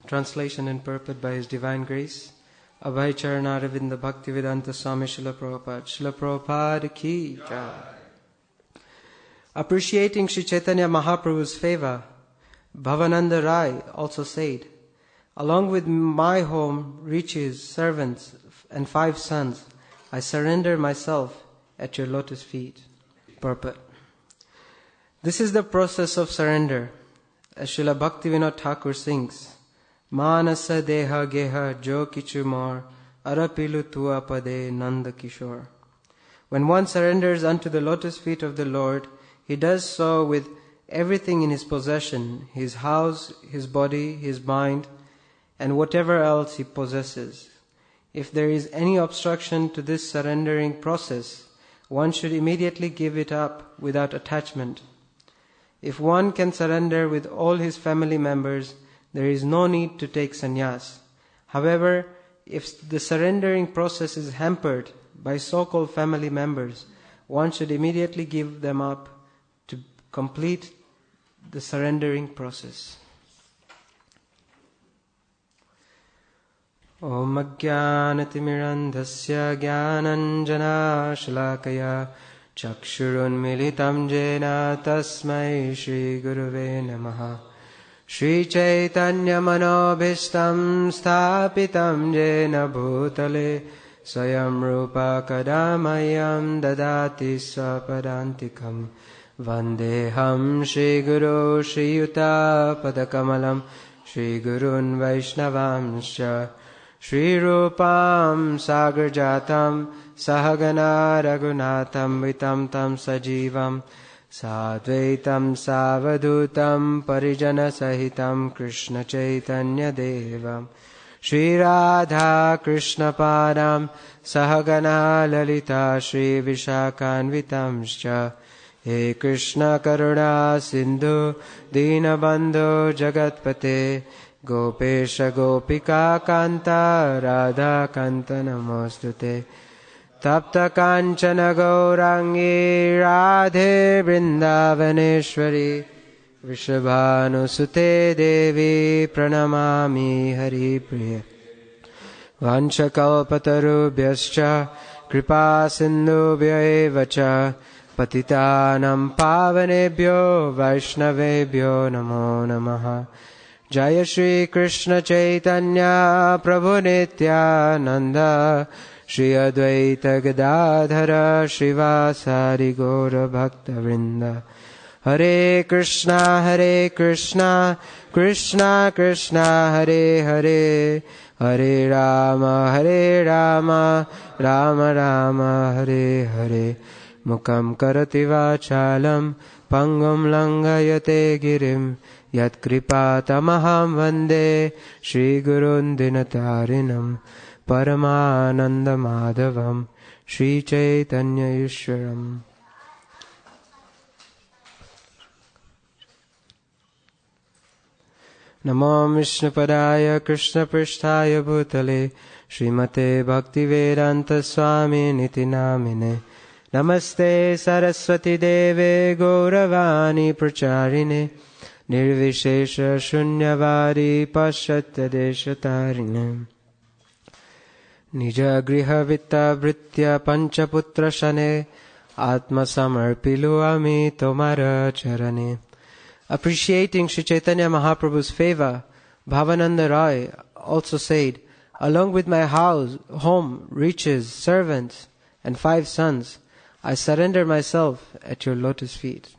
Translation and purport by His Divine Grace, Abhay Charanaravinda Bhaktivedanta Swami Srila Prabhupada. Srila Prabhupada ki jai. Appreciating Sri Chaitanya Mahaprabhu's favor, Bhavananda Rai also said, "Along with my home, riches, servants, and 5 sons, I surrender myself at your lotus feet." Purport. This is the process of surrender. As Srila Bhaktivinoda Thakur sings, Manasa deha geha jo kichu mor, arapilu tua pade nanda kishore. When one surrenders unto the lotus feet of the Lord, he does so with everything in his possession, his house, his body, his mind, and whatever else he possesses. If there is any obstruction to this surrendering process, one should immediately give it up without attachment. If one can surrender with all his family members, there is no need to take sannyas. However, if the surrendering process is hampered by so-called family members, one should immediately give them up to complete the surrendering process. Om Ajnanatimirandhasya Jnananjana Shalakaya Chakshurunmilitam Jena Tasmai Shri Guruve Namaha. Shri Chaitanya Manobhishtam Sthapitam Jena Bhutale Swayam Rupa Kadamayam Dadati Swapadantikam Vandeham Shri Guru Shri Yuta Padakamalam Shri Gurun Vaishnavamscha Shri Rupam Sagarjatam Sahagana Raghunatham Vitam Tam Sajivam Sadvaitam Savadutam Parijana Sahitam Krishna Chaitanya Devam Shri Radha Krishna Padam Sahagana Lalita Shri Vishakhanvitamscha He Krishna Karuna Sindhu Dinabandhu Jagatpate Gopesha Gopika Kanta Radha Kanta Namostute Tapta Kanchana Gaurangi Radhe Vrindavaneshwari Vrishabhanusute Devi Pranamami Hari Priya Vanchakalpatarubhyascha Kripa Sindhubhya eva cha Patitanam Pavanebhyo Vaishnavebhyo Namo Namaha Jaya Shri Krishna Chaitanya Prabhu Nityananda Shri Advaita Gadadhara Srivasari Gaura Bhakta Vrinda Hare Krishna Krishna Krishna Hare Hare Hare Rama Rama Rama Hare Hare Mukam karati vachalam pangam langayate girim yat kripatamaham vande Shri Gurun dinatarinam Paramananda Madhavam Shri Chaitanya Ishwaram. Namo Vishnupadaya Krishna Pristhaya Bhutale Srimate Bhaktivedanta Swami Niti Namine Namaste Saraswati Deve Gauravani Pracharine Nirvishesha Shunyavadi Paschatya Deshatarine Nija Griha Vitta Britya Panchaputra Shane Atma Samarpilu Ami Tomara Charane. Appreciating Sri Chaitanya Mahaprabhu's favor, Bhavananda Rai also said, "Along with my house, home, riches, servants, and 5 sons, I surrender myself at your lotus feet."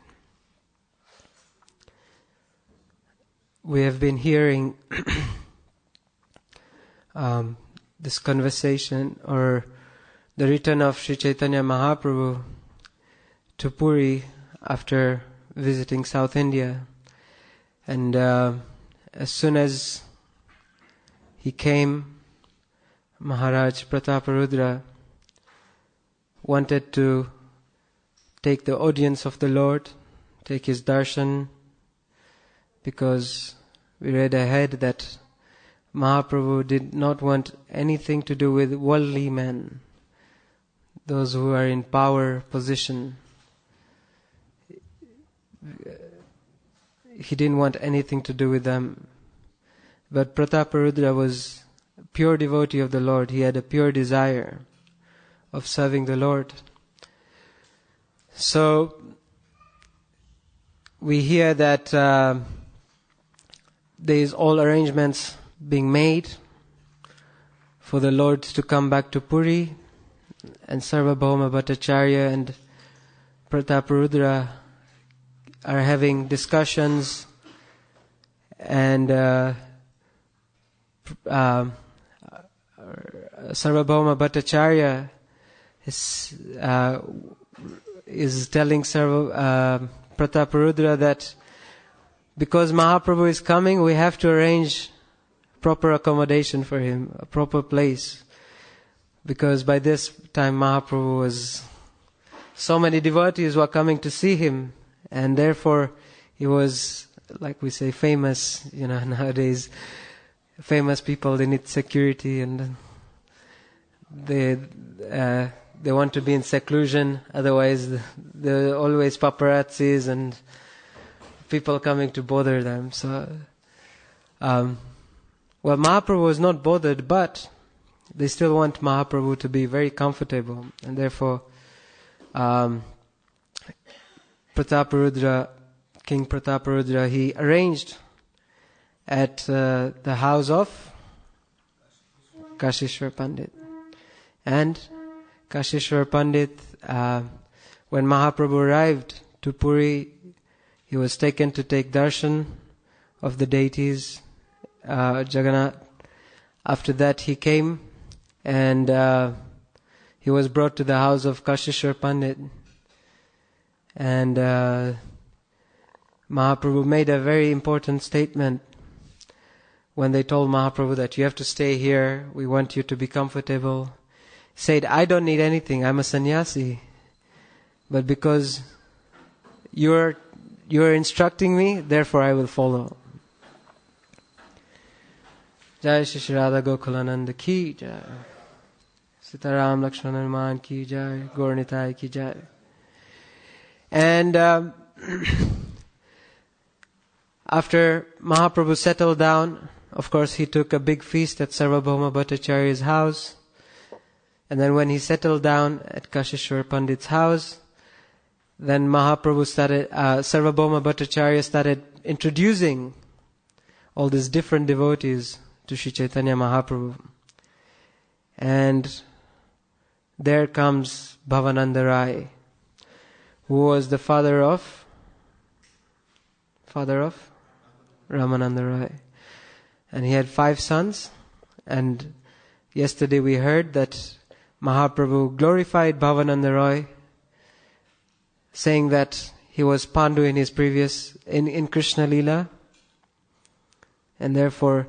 We have been hearing this conversation or the return of Sri Chaitanya Mahaprabhu to Puri after visiting South India. And as soon as he came, Maharaj Prataparudra wanted to take the audience of the Lord, take his darshan, because we read ahead that Mahaprabhu did not want anything to do with worldly men, those who are in power, position. He didn't want anything to do with them. But Prataparudra was a pure devotee of the Lord. He had a pure desire of serving the Lord. So we hear that there is all arrangements being made for the Lord to come back to Puri, and Sarvabhauma Bhattacharya and Prataparudra are having discussions, and Sarvabhauma Bhattacharya is telling Prataparudra that because Mahaprabhu is coming, we have to arrange proper accommodation for him, a proper place. Because by this time Mahaprabhu was, so many devotees were coming to see him, and therefore he was, like we say, famous. Nowadays, famous people, they need security, and they want to be in seclusion. Otherwise, there are always paparazzis and people coming to bother them. So, Mahaprabhu was not bothered, but they still want Mahaprabhu to be very comfortable, and therefore King Prataparudra, he arranged at the house of Kashishwar Pandit. And Kashishwar Pandit, when Mahaprabhu arrived to Puri, he was taken to take darshan of the deities, Jagannath. After that he came and he was brought to the house of Kashishwar Pandit. And Mahaprabhu made a very important statement when they told Mahaprabhu that you have to stay here, we want you to be comfortable. He said, I don't need anything, I'm a sannyasi. But because you're instructing me, therefore I will follow. Jai Shri Radha Gokulananda ki jai. Sitaram Lakshman Hanuman ki jai. Gaur Nitai ki jai. And after Mahaprabhu settled down, of course he took a big feast at Sarvabhauma Bhattacharya's house. And then when he settled down at Kashishwar Pandit's house, then Sarvabhauma Bhattacharya started introducing all these different devotees to Sri Chaitanya Mahaprabhu. And there comes Bhavananda Rai, who was the father of Ramananda Rai. And he had 5 sons. And yesterday we heard that Mahaprabhu glorified Bhavananda Rai, saying that he was Pandu in his previous, in Krishna Lila. And therefore,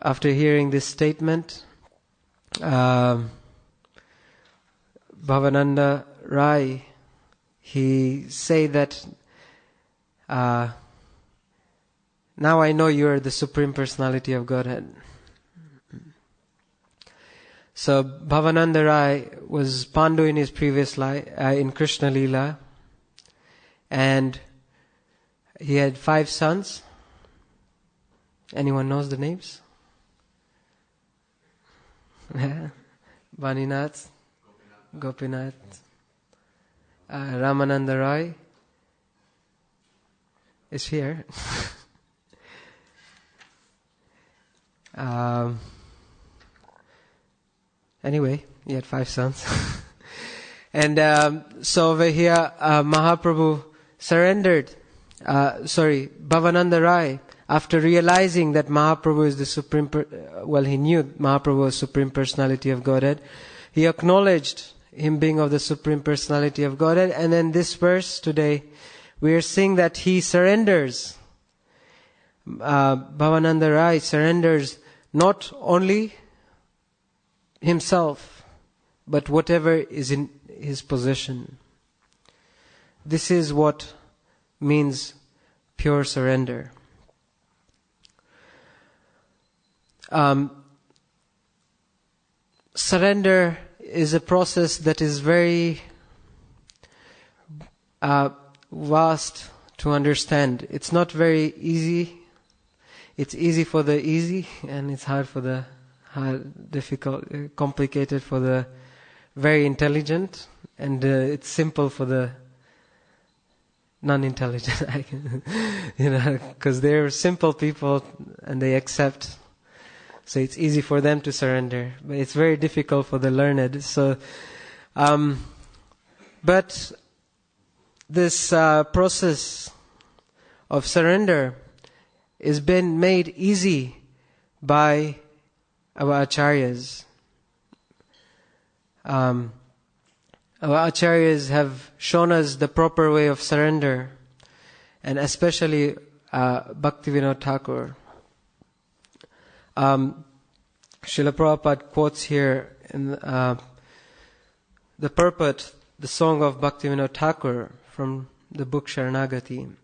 after hearing this statement, Bhavananda Rai, he said that, now I know you are the Supreme Personality of Godhead. So Bhavananda Rai was Pandu in his previous life, in Krishna Lila, and he had 5 sons. Anyone knows the names? Vaninath, Gopinath, Ramananda Rai is here. Anyway, he had 5 sons. And so over here, Mahaprabhu surrendered. Bhavananda Rai, after realizing that Mahaprabhu is the Supreme, he knew Mahaprabhu was Supreme Personality of Godhead. He acknowledged him being of the Supreme Personality of Godhead. And then this verse today, we are seeing that he surrenders. Bhavananda Rai surrenders not only himself, but whatever is in his possession. This is what means pure surrender. Surrender is a process that is very vast to understand. It's not very easy. it's easy for the easy, and it's hard for the difficult, complicated for the very intelligent, and it's simple for the non-intelligent. Because they're simple people and they accept. So it's easy for them to surrender, but it's very difficult for the learned. So, but this process of surrender is been made easy by our acharyas. Our acharyas have shown us the proper way of surrender, and especially Bhaktivinoda Thakur. Srila Prabhupada quotes here in the purport, the song of Bhaktivinoda Thakur from the book Sharanagati.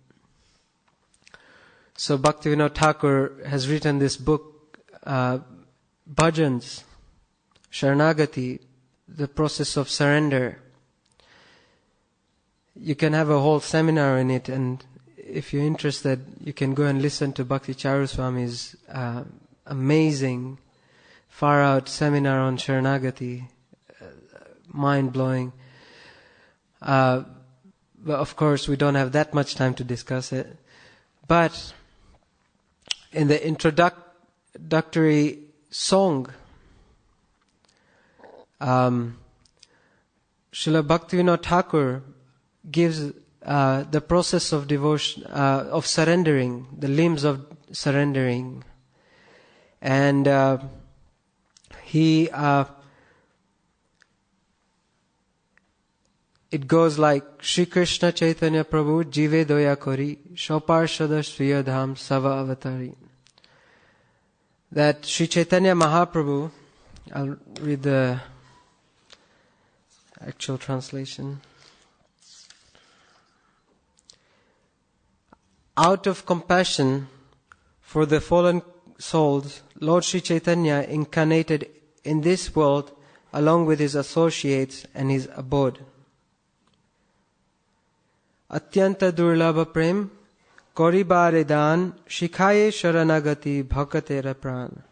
So Bhaktivinoda Thakur has written this book, Bhajans, Sharanagati, the process of surrender. You can have a whole seminar in it, and if you're interested, you can go and listen to Bhakti Charu Swami's amazing, far-out seminar on Sharanagati, mind-blowing. But of course, we don't have that much time to discuss it. But in the introductory song, Srila Bhaktivinoda Thakur gives the process of devotion, of surrendering, the limbs of surrendering. And it goes like, Shri Krishna Chaitanya Prabhu Jive Doya Kori Shoparshada Sriya Dham Sava Avatari. That Shri Chaitanya Mahaprabhu, I'll read the actual translation. Out of compassion for the fallen souls, Lord Shri Chaitanya incarnated in this world along with his associates and his abode. Atyanta durlabha prem koribare dan shikhaye sharanagati bhakatera pran.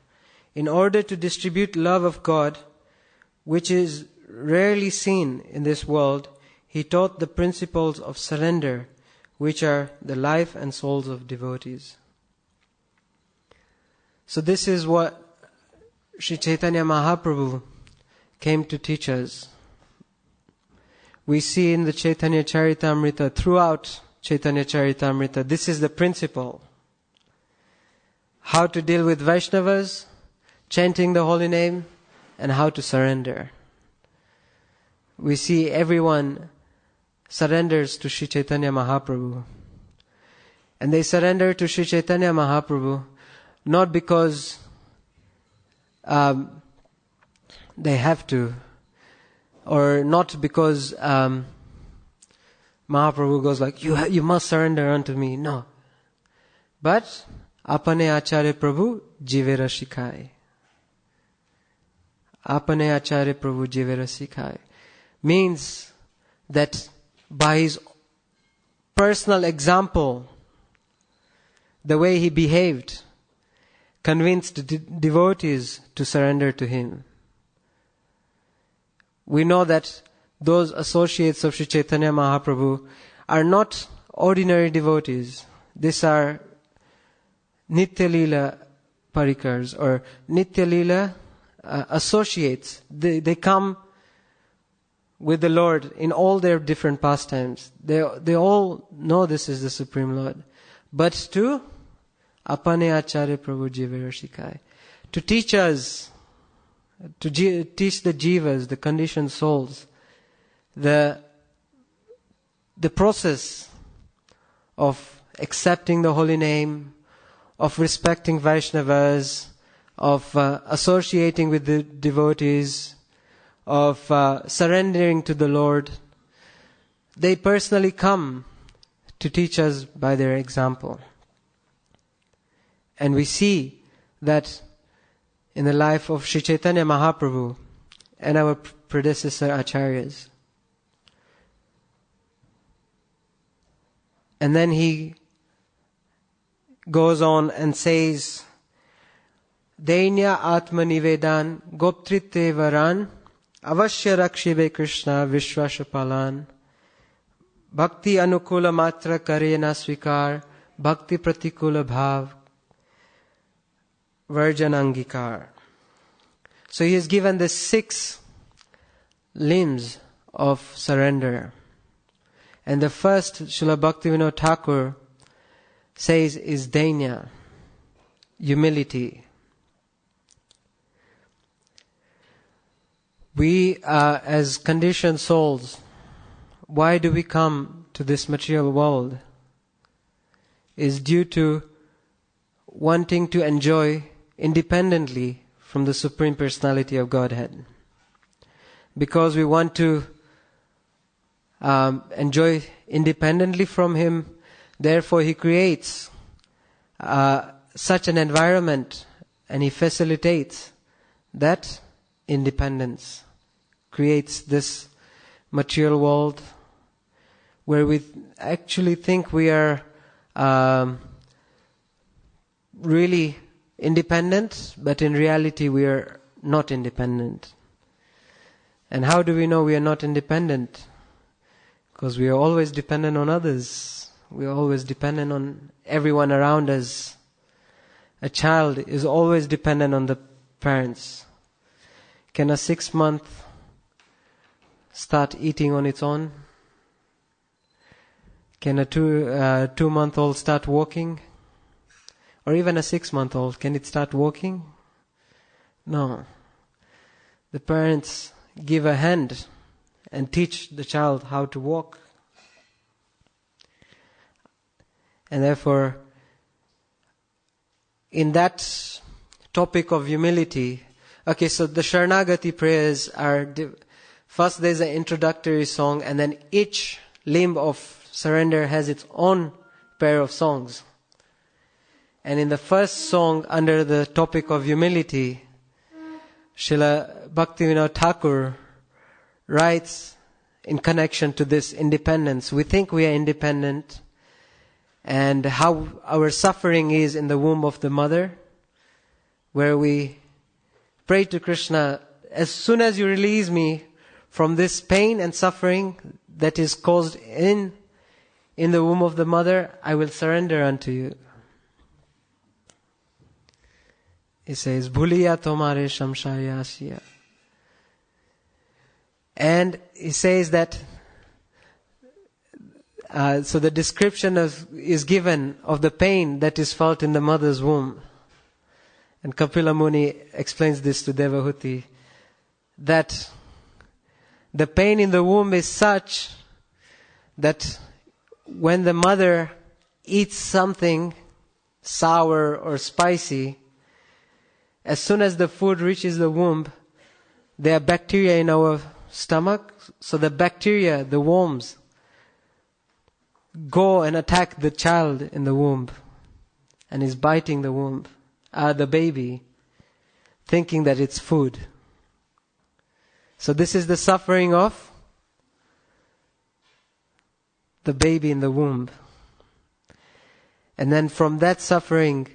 In order to distribute love of God, which is rarely seen in this world, he taught the principles of surrender, which are the life and souls of devotees. So this is what Sri Chaitanya Mahaprabhu came to teach us. We see in the Chaitanya Charitamrita, throughout Chaitanya Charitamrita, this is the principle. How to deal with Vaishnavas, chanting the holy name, and how to surrender. We see everyone surrenders to Sri Chaitanya Mahaprabhu. And they surrender to Sri Chaitanya Mahaprabhu not because they have to, or not because Mahaprabhu goes like, you must surrender unto me. No. But, apane acharya Prabhu jivera shikhai. Apane acharya Prabhu jivera shikhai. Means that by his personal example, the way he behaved, convinced devotees to surrender to him. We know that those associates of Sri Chaitanya Mahaprabhu are not ordinary devotees. These are Nitya Lila parikars, or Nitya Lila associates. They come with the Lord in all their different pastimes. They all know this is the Supreme Lord. But to apane acharya Prabhu jivera shikai, to teach us, to teach the jivas, the conditioned souls, the process of accepting the holy name, of respecting Vaishnavas, of associating with the devotees, of surrendering to the Lord. They personally come to teach us by their example. And we see that in the life of Sri Chaitanya Mahaprabhu and our predecessor acharyas. And then he goes on and says, Dainya Atma Nivedan Goptrite Varan Avashya Rakshibe Krishna Vishwashapalan Bhakti Anukula Matra Karena Svikar Bhakti Pratikula Bhav Varjanangikar. So he has given the 6 limbs of surrender. And the first, Srila Bhaktivinoda Thakur says, is Dainya, humility. We, as conditioned souls, why do we come to this material world? Is due to wanting to enjoy independently from the Supreme Personality of Godhead. Because we want to enjoy independently from Him, therefore He creates such an environment and He facilitates that independence, creates this material world where we actually think we are really independent, but in reality we are not independent. And how do we know we are not independent? Because we are always dependent on others. We are always dependent on everyone around us. A child is always dependent on the parents. Can a 6-month start eating on its own? Can a 2-month-old start walking? Or even a 6-month-old, can it start walking? No. The parents give a hand and teach the child how to walk. And therefore, in that topic of humility, okay, so the Sharanagati prayers are, first there's an introductory song, and then each limb of surrender has its own pair of songs. And in the first song, under the topic of humility, Srila Bhaktivinoda Thakur writes in connection to this independence. We think we are independent, and how our suffering is in the womb of the mother, where we pray to Krishna, as soon as you release me from this pain and suffering that is caused in the womb of the mother, I will surrender unto you. He says, Bhuliya tomare shamshaya asiya. And he says that, so the description is given of the pain that is felt in the mother's womb. And Kapila Muni explains this to Devahuti, that the pain in the womb is such that when the mother eats something sour or spicy, as soon as the food reaches the womb, there are bacteria in our stomach, so the bacteria, the worms, go and attack the child in the womb and is biting the womb, the baby, thinking that it's food. So this is the suffering of the baby in the womb. And then from that suffering,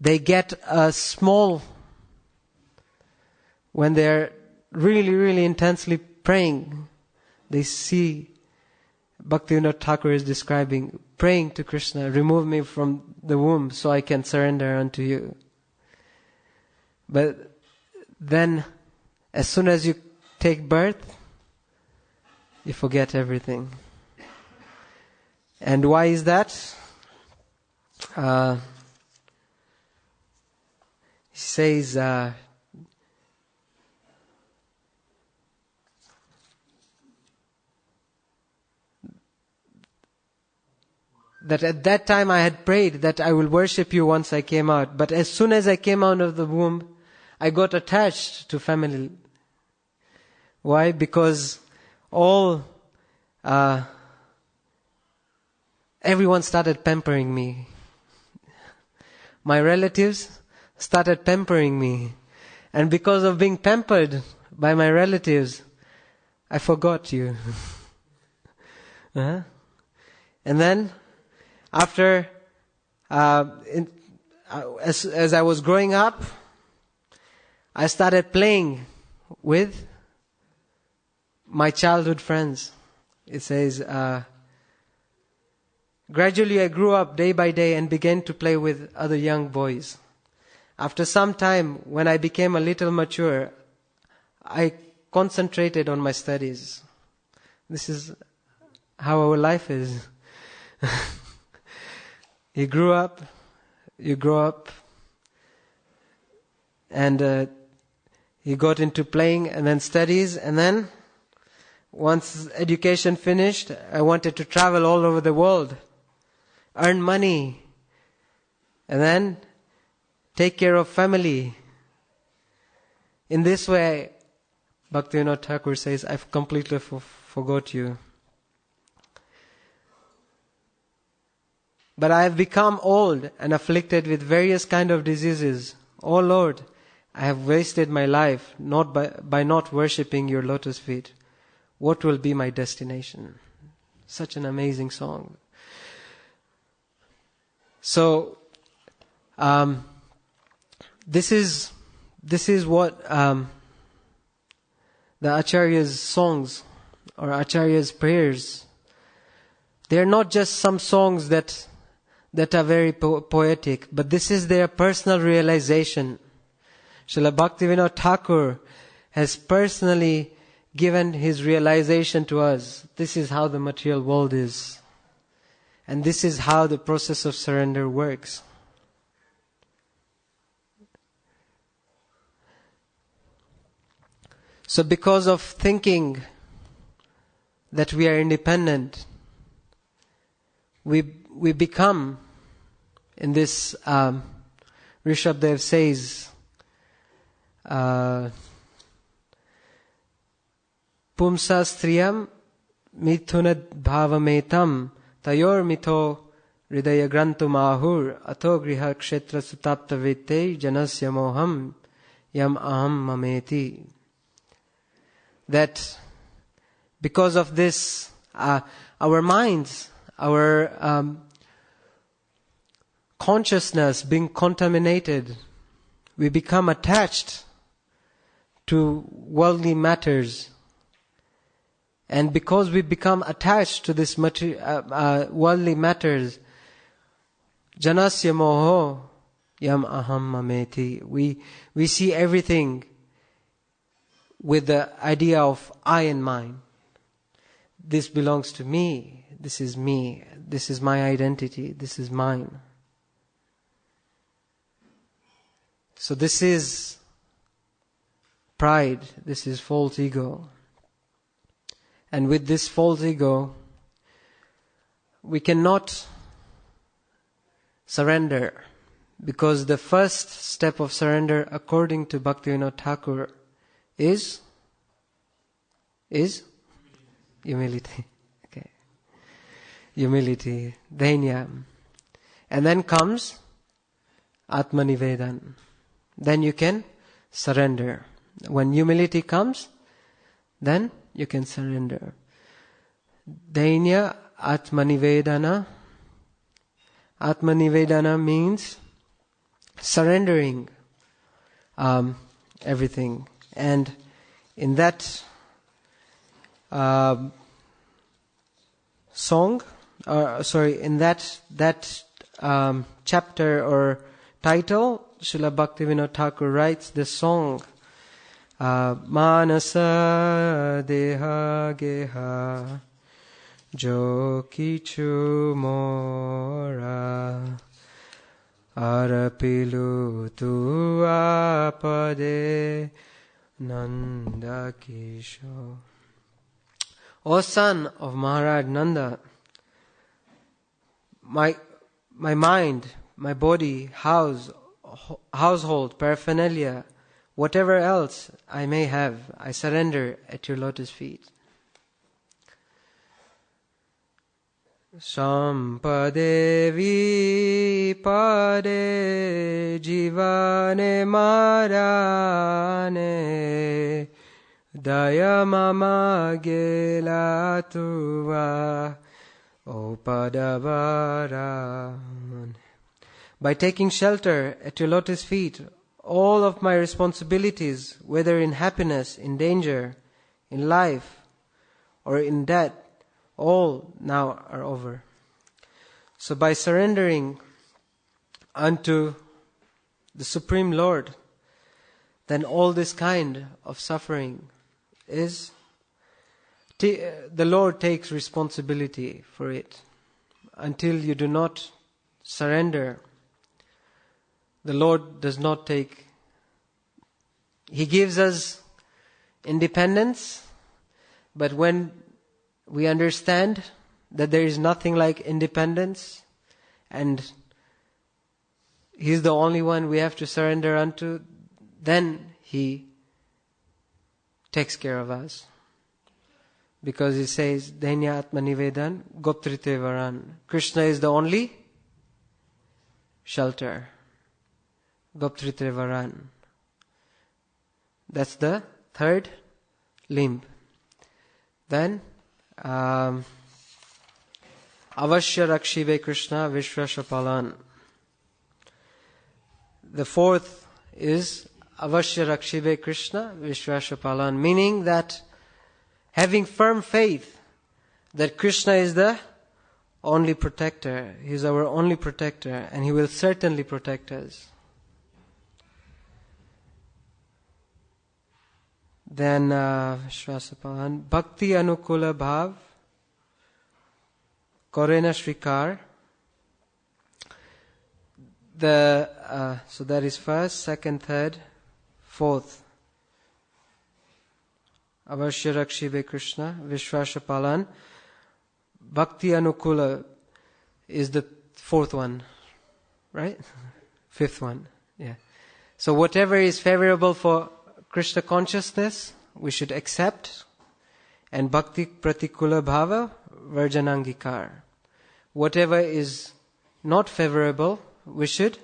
they get a small, when they're really, really intensely praying, they see, Bhaktivinoda Thakur is describing, praying to Krishna, remove me from the womb so I can surrender unto you. But then, as soon as you take birth, you forget everything. And why is that? He says, that at that time I had prayed that I will worship you once I came out. But as soon as I came out of the womb, I got attached to family. Why? Because everyone started pampering me. My relatives started pampering me. And because of being pampered by my relatives, I forgot you. And then, after As I was growing up, I started playing with my childhood friends. It says, gradually I grew up day by day and began to play with other young boys. After some time, when I became a little mature, I concentrated on my studies. This is how our life is. You grow up, and you got into playing and then studies, and then once education finished, I wanted to travel all over the world, earn money, and then take care of family. In this way, Bhaktivinoda Thakur says, I've completely forgot you. But I have become old and afflicted with various kind of diseases. Oh Lord, I have wasted my life by not worshipping your lotus feet. What will be my destination? Such an amazing song. So, this is what the Acharya's songs or Acharya's prayers. They are not just some songs that are very poetic, but this is their personal realization. Srila Bhaktivinoda Thakur has personally given his realization to us. This is how the material world is. And this is how the process of surrender works. So because of thinking that we are independent, we become, in this Rishabdev says, Pumsastriyam mithunad bhavametam tayor mitho hridaya grantum ahur ato griha kshetra sutapta vite janasya moham yam aham mameti. That because of this, our minds, our consciousness being contaminated, we become attached to worldly matters. And because we become attached to this worldly matters, janasya moho yam aham mameti. We see everything with the idea of I and mine. This belongs to me. This is me. This is my identity. This is mine. So this is pride. This is false ego. And with this false ego, we cannot surrender. Because the first step of surrender, according to Bhaktivinoda Thakur, is humility. Okay. Humility, dainya. And then comes Atmanivedan. Then you can surrender. When humility comes, then you can surrender. Dainya, Atmanivedana. Atmanivedana means surrendering everything. And in that in that chapter or title, Srila Bhaktivinoda Thakur writes the song, Manasa Deha Geha Jo Kichu Mora Arapilu Tu Apade Nanda Kisho. O son of Maharaj Nanda, my mind, my body, household, paraphernalia, whatever else I may have, I surrender at your lotus feet. Sampade vipade jivane marane daya mama gela tuva opadavara. By taking shelter at your lotus feet, all of my responsibilities, whether in happiness, in danger, in life, or in death, all now are over. So by surrendering unto the Supreme Lord, then all this kind of suffering is, the Lord takes responsibility for it. Until you do not surrender, the Lord does not take. He gives us independence, but when we understand that there is nothing like independence, and He's the only one we have to surrender unto, then He takes care of us. Because He says, Dainya Atma Nivedan Goptrite Varan. Krishna is the only shelter. Goptrite Varan. That's the third limb. Then, Avashya Rakshive Krishna Vishwashapalan. The fourth is Avashya Rakshive Krishna Vishwashapalan, meaning that having firm faith that Krishna is the only protector. He is our only protector, and He will certainly protect us. Then Vishwasapalan, Bhakti Anukula Bhav, Korena Shrikar. So that is first, second, third, fourth. Avashya Rakshive Krishna, Vishwashapalan. Bhakti Anukula is the fourth one, right? Fifth one, yeah. So whatever is favorable for Krishna consciousness, we should accept. And Bhakti Pratikula Bhava, Varjanangikar. Whatever is not favorable, we should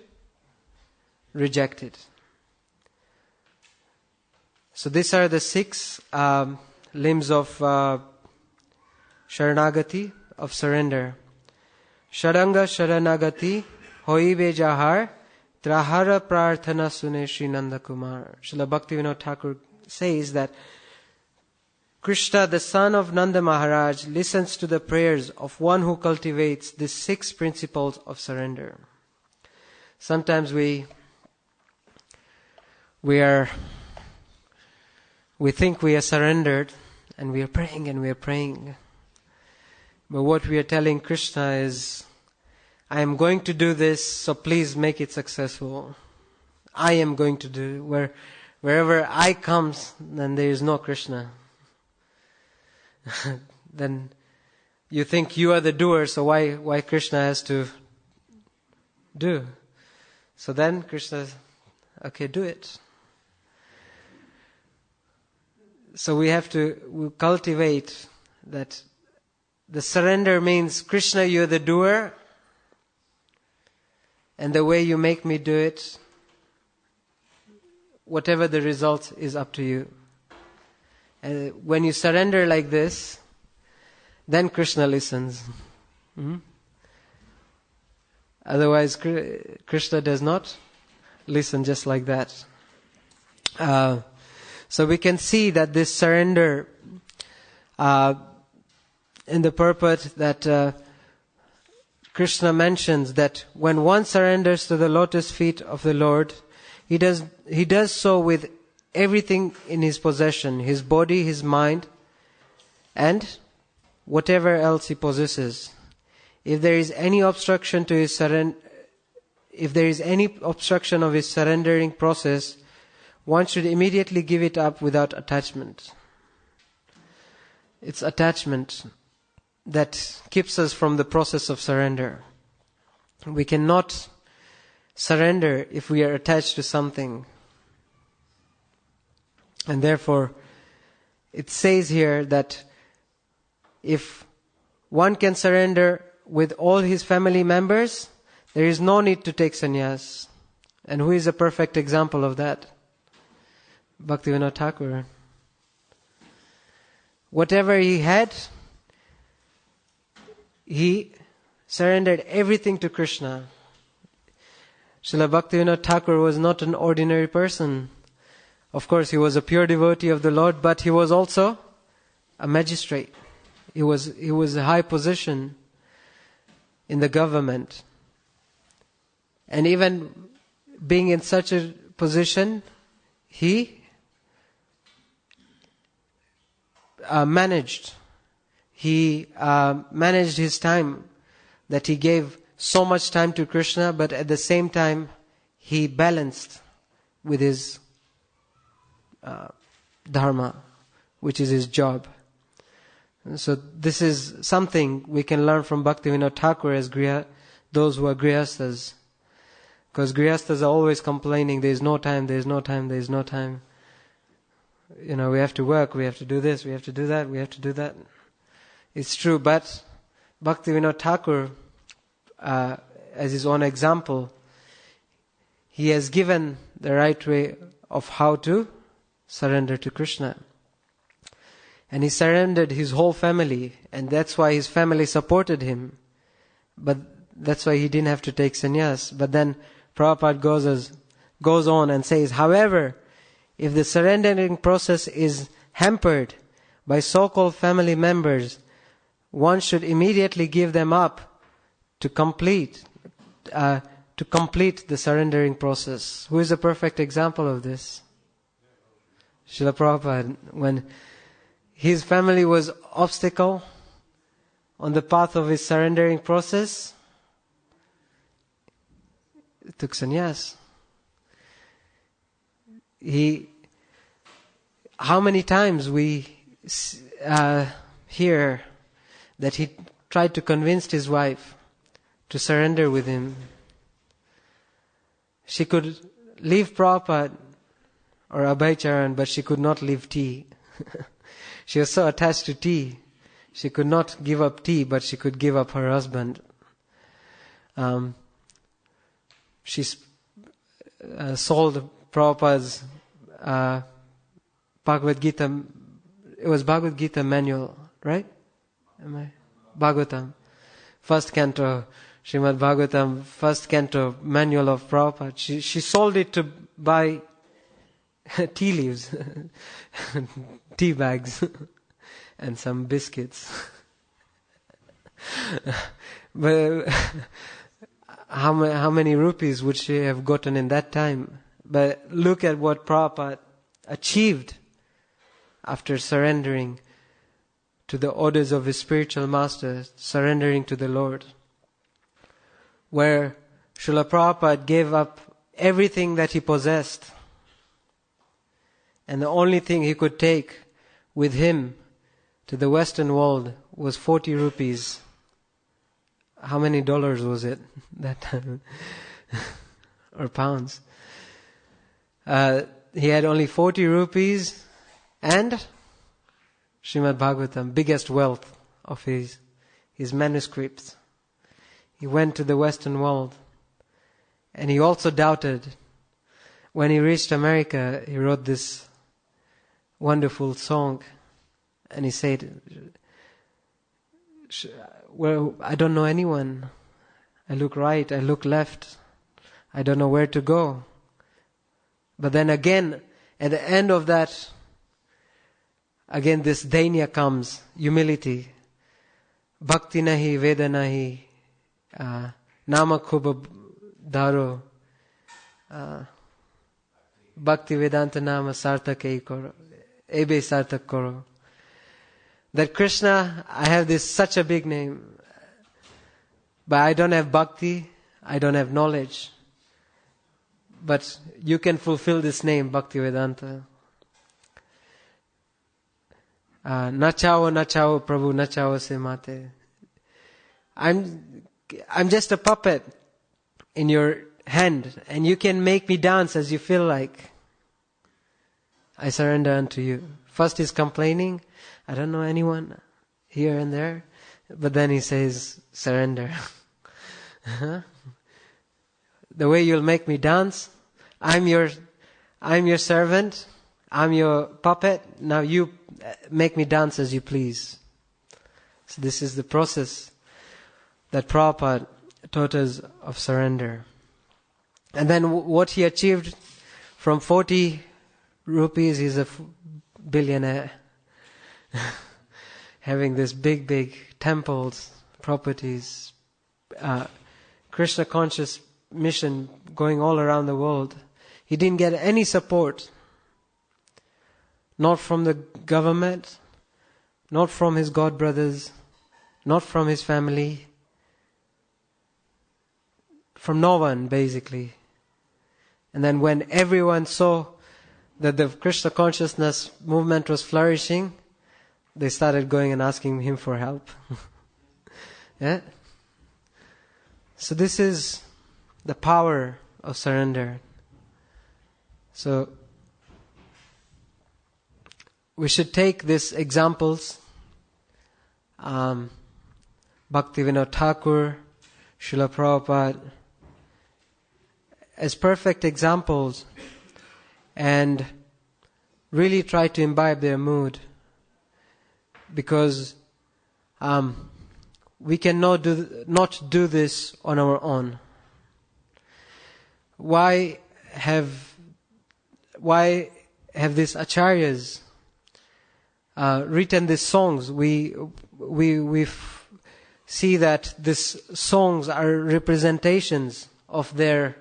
reject it. So these are the 6 limbs of Sharanagati, of surrender. Sharanga Sharanagati, Hoibe Jahar, Trahara Prarthana Sune Sri Nanda Kumar. Srila Bhaktivinoda Thakur says that Krishna, the son of Nanda Maharaj, listens to the prayers of one who cultivates these 6 principles of surrender. Sometimes we think we are surrendered, and we are praying and we are praying. But what we are telling Krishna is, I am going to do this, so please make it successful. I am going to do. Wherever I comes, then there is no Krishna. Then you think you are the doer, so why Krishna has to do? So then Krishna, okay, do it. So we have to cultivate that. The surrender means, Krishna, you're the doer, and the way you make me do it, whatever the result is up to you. And when you surrender like this, then Krishna listens. Otherwise, Krishna does not listen just like that. So we can see that this surrender, in the purport that Krishna mentions, that when one surrenders to the lotus feet of the Lord, he does so with everything in his possession, his body, his mind, and whatever else he possesses. If there is any obstruction to his if there is any obstruction of his surrendering process, one should immediately give it up without attachment. It's attachment that keeps us from the process of surrender. We cannot surrender if we are attached to something. And therefore, it says here that if one can surrender with all his family members, there is no need to take sannyas. And who is a perfect example of that? Bhaktivinoda Thakur. Whatever he had, he surrendered everything to Krishna. Srila Bhaktivinoda Thakur was not an ordinary person. Of course, he was a pure devotee of the Lord, but he was also a magistrate. He was a high position in the government. And even being in such a position, he managed his time, that he gave so much time to Krishna, but at the same time he balanced with his dharma, which is his job. And so this is something we can learn from Bhaktivinoda Thakur as those who are grihasthas. Because grihasthas are always complaining, there is no time, there is no time, there is no time. We have to work, we have to do this, we have to do that, we have to do that. It's true, but Bhaktivinoda Thakur, as his own example, he has given the right way of how to surrender to Krishna. And he surrendered his whole family, and that's why his family supported him. But that's why he didn't have to take sannyas. But then Prabhupada goes on and says, however, if the surrendering process is hampered by so-called family members, one should immediately give them up to complete the surrendering process. Who is a perfect example of this? Srila Prabhupada. When his family was obstacle on the path of his surrendering process, he took sannyas. How many times we hear that he tried to convince his wife to surrender with him. She could leave Prabhupada or Abhaycharan, but she could not leave tea. She was so attached to tea. She could not give up tea, but she could give up her husband. She sold Prabhupada's Bhagavad Gita. It was Bhagavad Gita manual, right? Bhagavatam. First canto, Srimad Bhagavatam, first canto manual of Prabhupada. She sold it to buy tea leaves, tea bags, and some biscuits. But how many rupees would she have gotten in that time? But look at what Prabhupada achieved after surrendering to the orders of his spiritual master, surrendering to the Lord. Where Srila Prabhupada gave up everything that he possessed, and the only thing he could take with him to the Western world was 40 rupees. How many dollars was it that time? Or pounds? He had only 40 rupees and Srimad Bhagavatam, biggest wealth of his manuscripts. He went to the Western world, and he also doubted. When he reached America, he wrote this wonderful song, and he said, well, I don't know anyone. I look right, I look left. I don't know where to go. But then again, at the end of that, again this dainya comes, humility. Bhakti nahi, veda nahi, nama khub dharo, bhakti vedanta nama sarthak ei koro, ebe sarthak koro. That Krishna, I have such a big name, but I don't have bhakti, I don't have knowledge. But you can fulfill this name, Bhakti Vedanta. Nachao, Prabhu, nachao se mate. I'm just a puppet in your hand, and you can make me dance as you feel like. I surrender unto you. First he's complaining, I don't know anyone here and there, but then he says, surrender. The way you'll make me dance, I'm your servant, I'm your puppet, now you make me dance as you please. So this is the process that Prabhupada taught us of surrender. And then what he achieved from 40 rupees, he's a billionaire. Having this big temples, properties, Krishna conscious mission going all around the world. He didn't get any support. Not from the government, not from his god brothers, not from his family, from no one basically. And then when everyone saw that the Krishna consciousness movement was flourishing, they started going and asking him for help. Yeah? So this is the power of surrender. So we should take these examples, Bhaktivinoda Thakur, Srila Prabhupada, as perfect examples, and really try to imbibe their mood, because we cannot do this on our own. Why have these acharyas written these songs? We see that these songs are representations of their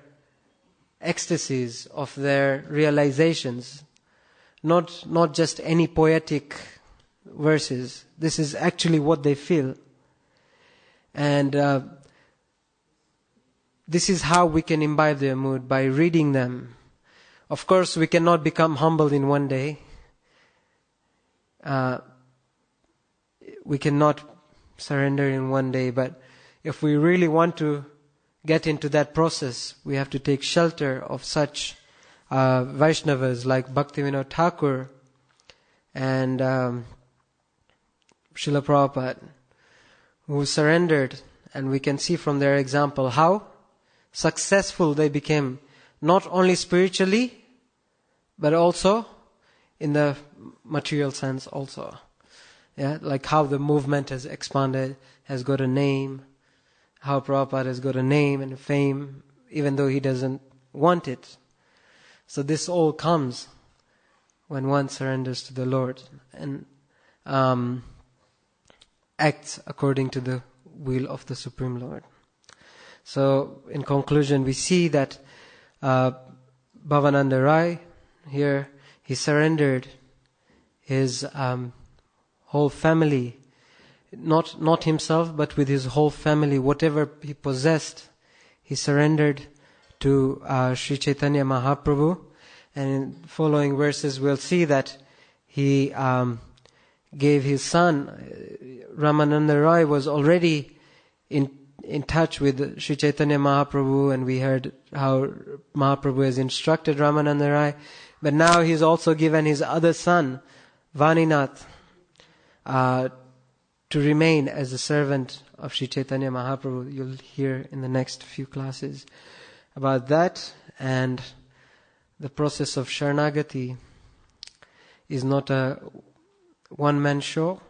ecstasies, of their realizations, not just any poetic verses. This is actually what they feel. And this is how we can imbibe their mood, by reading them. Of course, we cannot become humble in one day. We cannot surrender in one day, but if we really want to get into that process, we have to take shelter of such Vaishnavas like Bhaktivinoda Thakur and Srila Prabhupada, who surrendered, and we can see from their example how successful they became, not only spiritually, but also in the material sense also. Yeah, like how the movement has expanded, has got a name, how Prabhupada has got a name and fame, even though he doesn't want it. So this all comes when one surrenders to the Lord and acts according to the will of the Supreme Lord. So in conclusion, we see that Bhavananda Rai here, he surrendered his whole family, not himself, but with his whole family, whatever he possessed, he surrendered to Sri Chaitanya Mahaprabhu. And in following verses, we'll see that he gave his son, Ramananda Rai, was already in touch with Sri Chaitanya Mahaprabhu, and we heard how Mahaprabhu has instructed Ramananda Rai. But now he's also given his other son, Vaninath, to remain as a servant of Sri Chaitanya Mahaprabhu. You'll hear in the next few classes about that. And the process of Sharanagati is not a one-man show.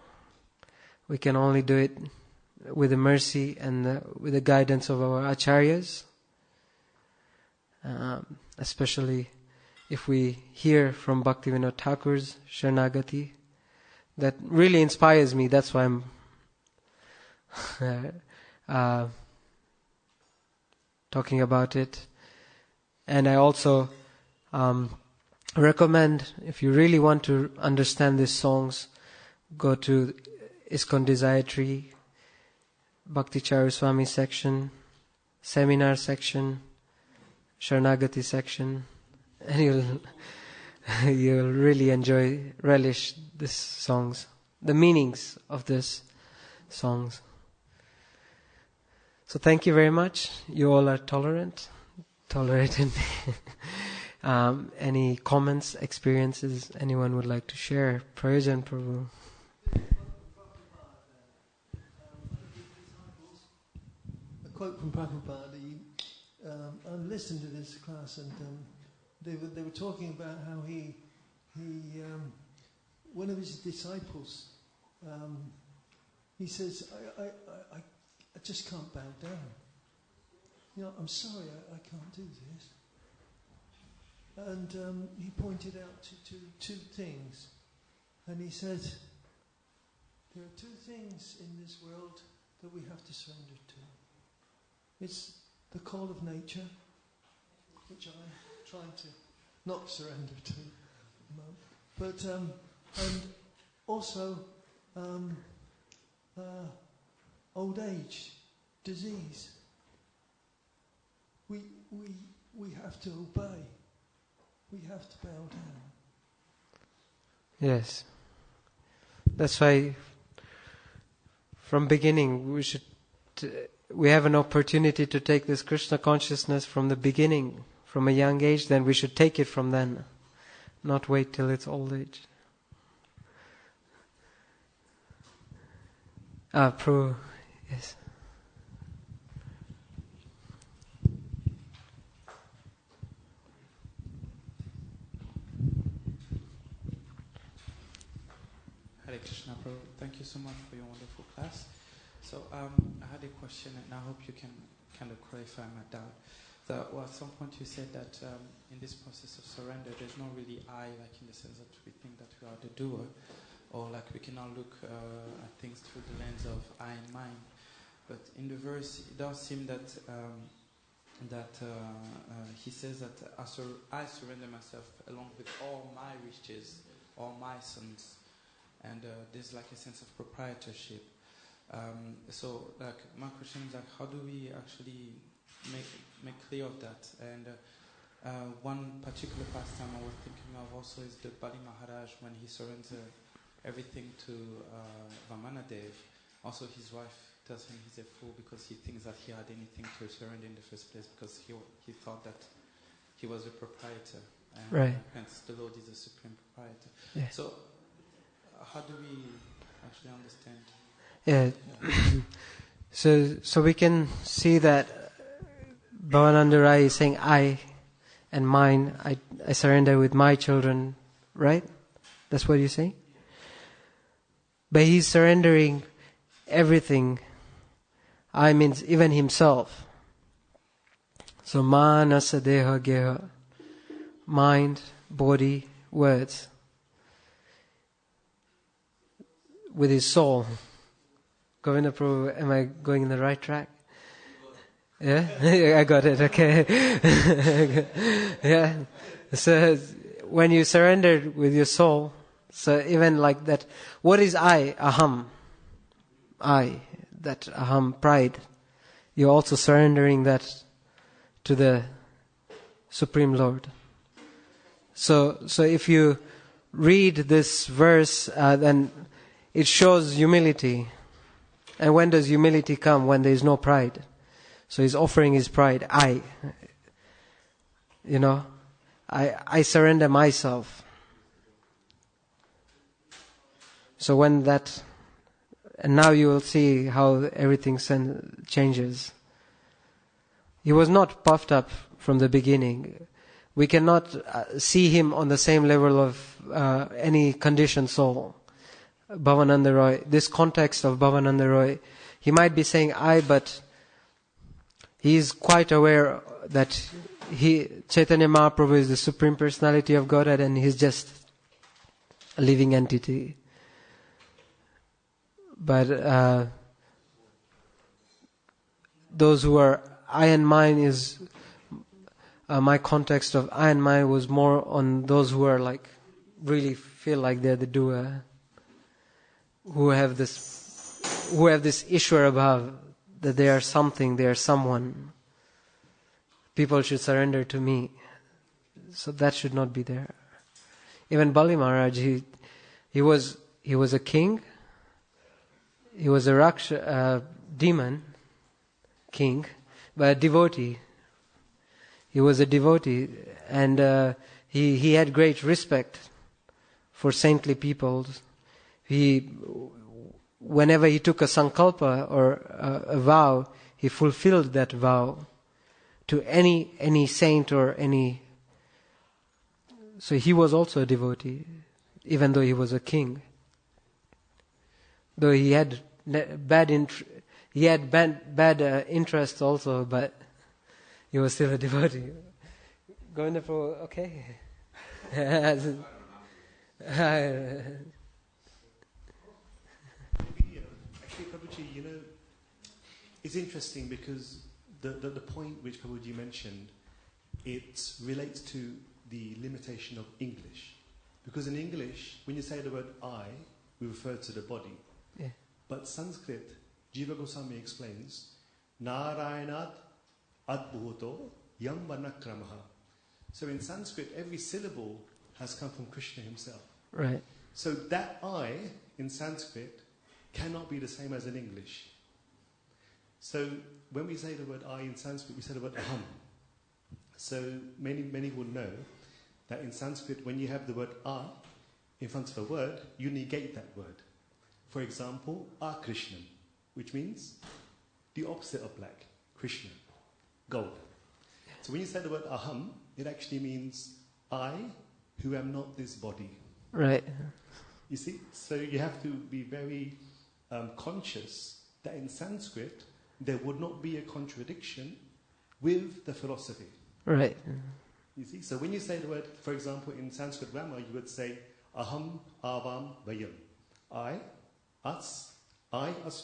We can only do it with the mercy and with the guidance of our acharyas, especially if we hear from Bhaktivinoda Thakur's Sharanagati. That really inspires me. That's why I'm talking about it. And I also recommend, if you really want to understand these songs, go to ISKCON Desire Tree, Bhakti Charu Swami section, seminar section, Sharanagati section, and you'll really relish these songs, the meanings of these songs. So thank you very much. You all are tolerated. Any comments, experiences anyone would like to share? Prayojan Prabhu. A quote from Prabhupada. I listened to this class, and they were talking about how he one of his disciples, he says, I just can't bow down. I'm sorry, I can't do this. And he pointed out to two things. And he said, there are two things in this world that we have to surrender to. It's the call of nature, which I'm trying to not surrender to, but and also old age, disease. We have to obey. We have to bow down. Yes. That's why from beginning we have an opportunity to take this Krishna consciousness from the beginning, from a young age, then we should take it from then, not wait till it's old age. Prabhu, yes. Hare Krishna, Prabhu. Thank you so much for your wonderful class. So I had a question, and I hope you can kind of clarify my doubt. At some point you said that in this process of surrender, there's not really I, like in the sense that we think that we are the doer, or like we cannot look at things through the lens of I and mine. But in the verse, it does seem that he says that I surrender myself along with all my riches, all my sons, and there's like a sense of proprietorship. So like my question is like, how do we actually make clear of that? And one particular pastime I was thinking of also is the Bali Maharaj, when he surrenders everything to Vamanadev. Also his wife tells him he's a fool because he thinks that he had anything to surrender in the first place, because he thought that he was a proprietor, and right. Hence the Lord is the supreme proprietor. Yeah. So how do we actually understand? Yeah. So we can see that Bhavananda Rai is saying I and mine, I surrender with my children, right? That's what you say? But he's surrendering everything. I means even himself. So manasa deha geha, mind, body, words, with his soul. Govinda Prabhu, am I going in the right track? Yeah? I got it, okay. Yeah. So when you surrender with your soul, so even like that, what is I? Aham. I. That aham, pride. You're also surrendering that to the Supreme Lord. So if you read this verse, then it shows humility. And when does humility come? When there is no pride. So he's offering his pride. I I surrender myself. So when that, and now you will see how everything changes. He was not puffed up from the beginning. We cannot see him on the same level of any conditioned soul. Bhavananda Roy, this context of Bhavananda Roy, he might be saying I, but he is quite aware that Chaitanya Mahaprabhu is the Supreme Personality of Godhead and he's just a living entity. But those who are I and mine is my context of I and mine was more on those who are like really feel like they're the doer, who have this issue above, that they are something, they are someone. People should surrender to me. So that should not be there. Even Bali Maharaj, he was a king. He was a demon king, but a devotee. He was a devotee, and he had great respect for saintly people. Whenever he took a sankalpa or a vow, he fulfilled that vow to any saint or any. So he was also a devotee, even though he was a king. Though he had bad interest also, but you were still a devotee. Govinda Prabhu, okay. Actually, Prabhuji, it's interesting because the point which Prabhuji mentioned, it relates to the limitation of English. Because in English, when you say the word I, we refer to the body. Yeah. But Sanskrit, Jiva Goswami explains, Narayanat Adbhuto Yam Vanakramaha. So in Sanskrit, every syllable has come from Krishna himself. Right. So that I in Sanskrit cannot be the same as in English. So when we say the word I in Sanskrit, we say the word aham. So many will know that in Sanskrit, when you have the word a in front of a word, you negate that word. For example, Krishnam, which means the opposite of black, Krishna, gold. So when you say the word aham, it actually means I, who am not this body. Right. You see? So you have to be very conscious that in Sanskrit, there would not be a contradiction with the philosophy. Right. You see? So when you say the word, for example, in Sanskrit grammar, you would say aham, avam, vayam. I, us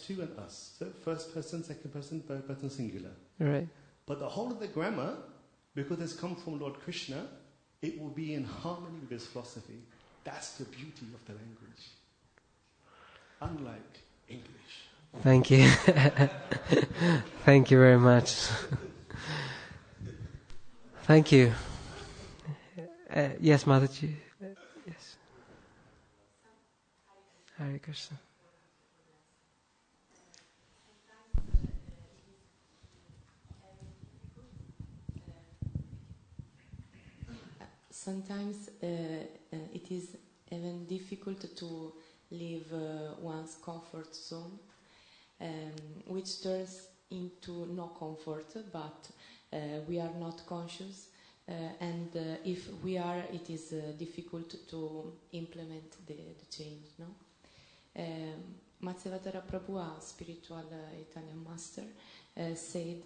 two, and us. So first person, second person, third person, singular. Right. But the whole of the grammar, because it's come from Lord Krishna, it will be in harmony with his philosophy. That's the beauty of the language. Unlike English. Thank you. Thank you very much. Thank you. Yes, Mataji. Yes. Hare Krishna. Sometimes it is even difficult to leave one's comfort zone, which turns into no comfort, but we are not conscious, and if we are, it is difficult to implement the change, no? Madhya Prabhu, a spiritual Italian master, said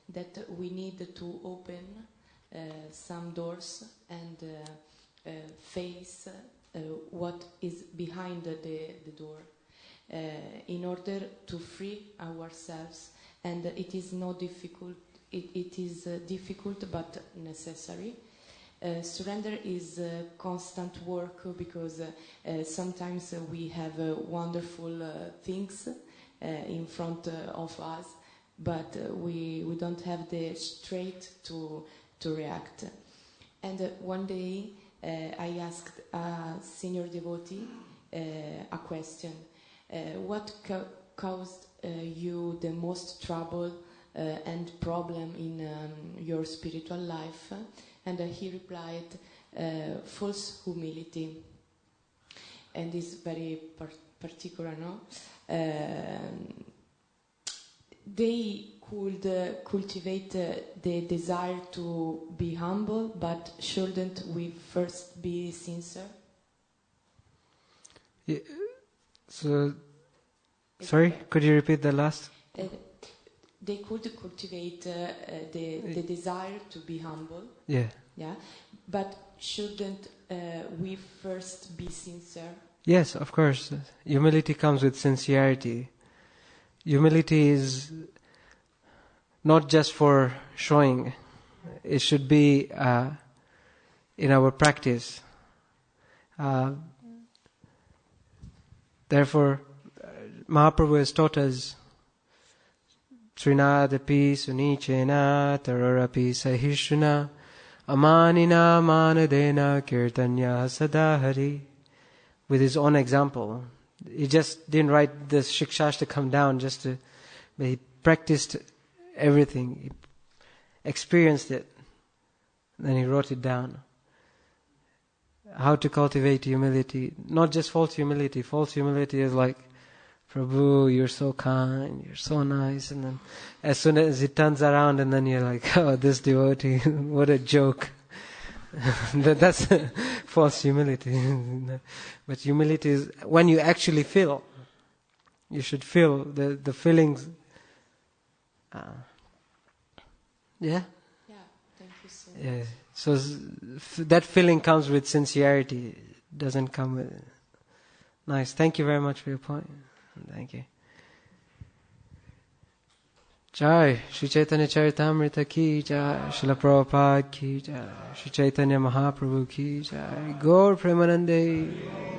that we need to open some doors and face what is behind the door in order to free ourselves, and it is not difficult. It is difficult but necessary. Surrender is constant work because sometimes we have wonderful things in front of us, but we don't have the strength to react. And one day I asked a senior devotee a question. What caused you the most trouble and problem in your spiritual life? And he replied, false humility. And it's very particular, no? They could cultivate the desire to be humble, but shouldn't we first be sincere? Yeah, so, sorry, could you repeat the last? They could cultivate the desire to be humble. Yeah. Yeah, but shouldn't we first be sincere? Yes, of course. Humility comes with sincerity. Humility is not just for showing. It should be in our practice. Therefore, Mahaprabhu has taught us Srinadapi Sunichena Tarorapi Sahishuna Amanina Manadena Kirtanya Sadahari. With his own example. He just didn't write this shikshash to come down, but he practiced everything. He experienced it. Then he wrote it down. How to cultivate humility. Not just false humility. False humility is like, Prabhu, you're so kind, you're so nice. And then as soon as it turns around and then you're like, oh, this devotee, what a joke. That's false humility. But humility is when you actually feel. You should feel the feelings. Yeah? Yeah. So that feeling comes with sincerity. It doesn't come with... Nice. Thank you very much for your point. Thank you. Jai Shri Chaitanya Charitamrita ki jai, Srila Prabhupada ki jai, Shri Chaitanya Mahaprabhu ki jai, Gaur Premanande.